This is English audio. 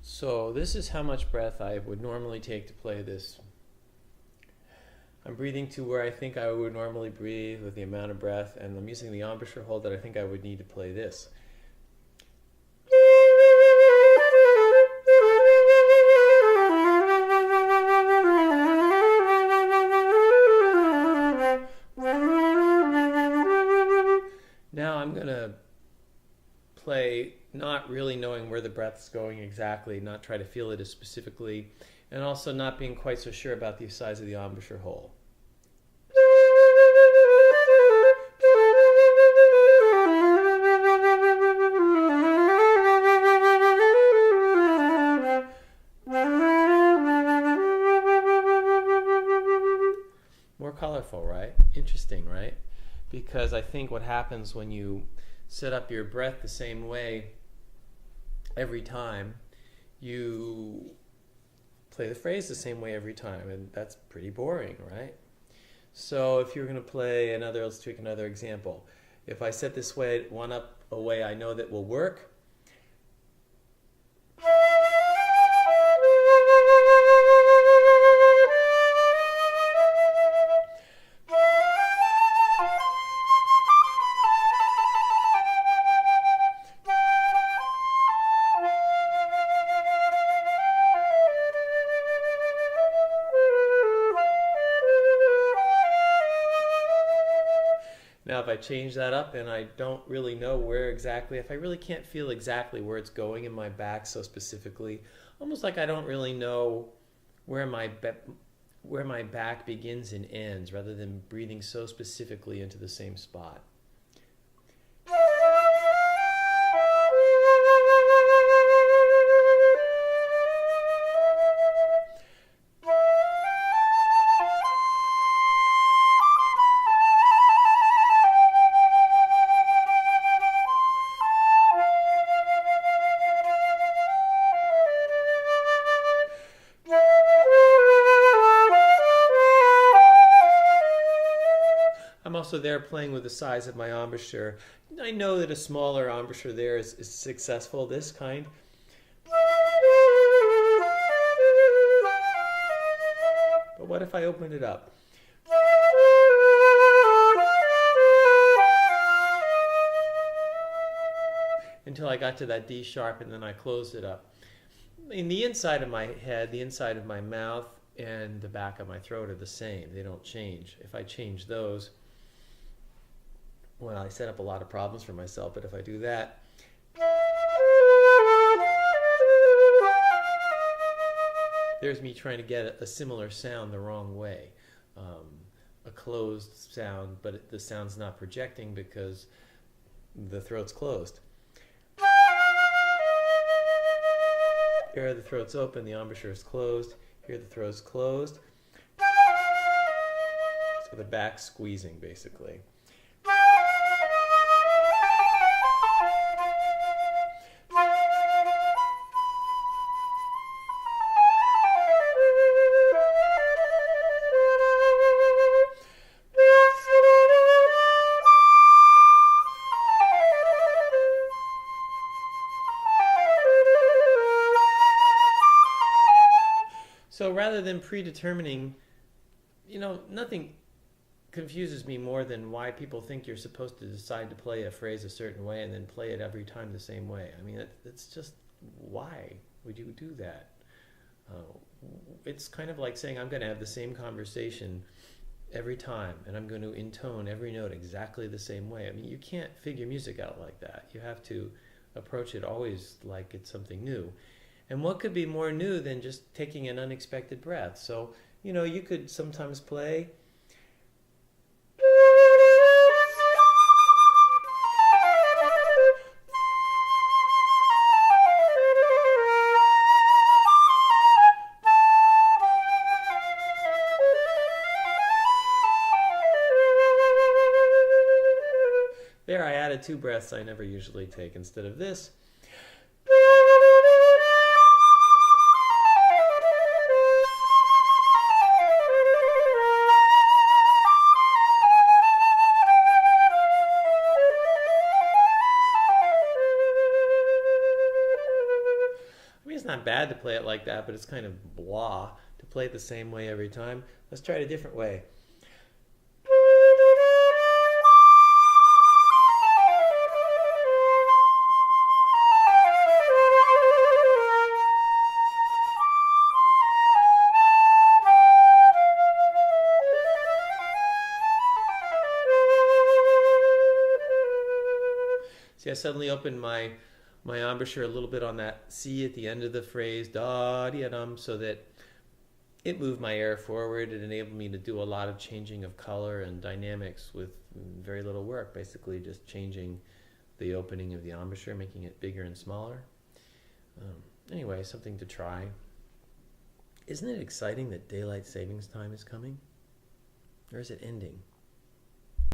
So this is how much breath I would normally take to play this. I'm breathing to where I think I would normally breathe with the amount of breath, and I'm using the embouchure hold that I think I would need to play this. Now I'm going to play not really knowing where the breath's going exactly, not try to feel it as specifically, and also not being quite so sure about the size of the embouchure hole. More colorful, right? Interesting, right? Because I think what happens when you set up your breath the same way every time, you play the phrase the same way every time, and that's pretty boring, right? So if you're going to play another, let's take another example. If I set this one up a way I know that will work, now if I change that up and I don't really know where exactly, if I really can't feel exactly where it's going in my back so specifically, almost like I don't really know where my back begins and ends, rather than breathing so specifically into the same spot. I'm also there playing with the size of my embouchure. I know that a smaller embouchure there is successful, this kind. But what if I opened it up? Until I got to that D sharp, and then I closed it up. In the inside of my head, the inside of my mouth, and the back of my throat are the same. They don't change. If I change those, well, I set up a lot of problems for myself, but if I do that, there's me trying to get a similar sound the wrong way. A closed sound, but the sound's not projecting because the throat's closed. Here the throat's open, the embouchure is closed. Here the throat's closed. So the back's squeezing, basically. So rather than predetermining, nothing confuses me more than why people think you're supposed to decide to play a phrase a certain way and then play it every time the same way. I mean, it's just, why would you do that? It's kind of like saying I'm going to have the same conversation every time, and I'm going to intone every note exactly the same way. I mean, you can't figure music out like that. You have to approach it always like it's something new. And what could be more new than just taking an unexpected breath? So, you could sometimes play. There, I added 2 breaths I never usually take instead of this. mean, it's not bad to play it like that, but it's kind of blah to play it the same way every time. Let's try it a different way. See, I suddenly opened my embouchure a little bit on that C at the end of the phrase, da-dee-dum, so that it moved my air forward. It enabled me to do a lot of changing of color and dynamics with very little work, basically just changing the opening of the embouchure, making it bigger and smaller. Anyway, something to try. Isn't it exciting that daylight savings time is coming? Or is it ending?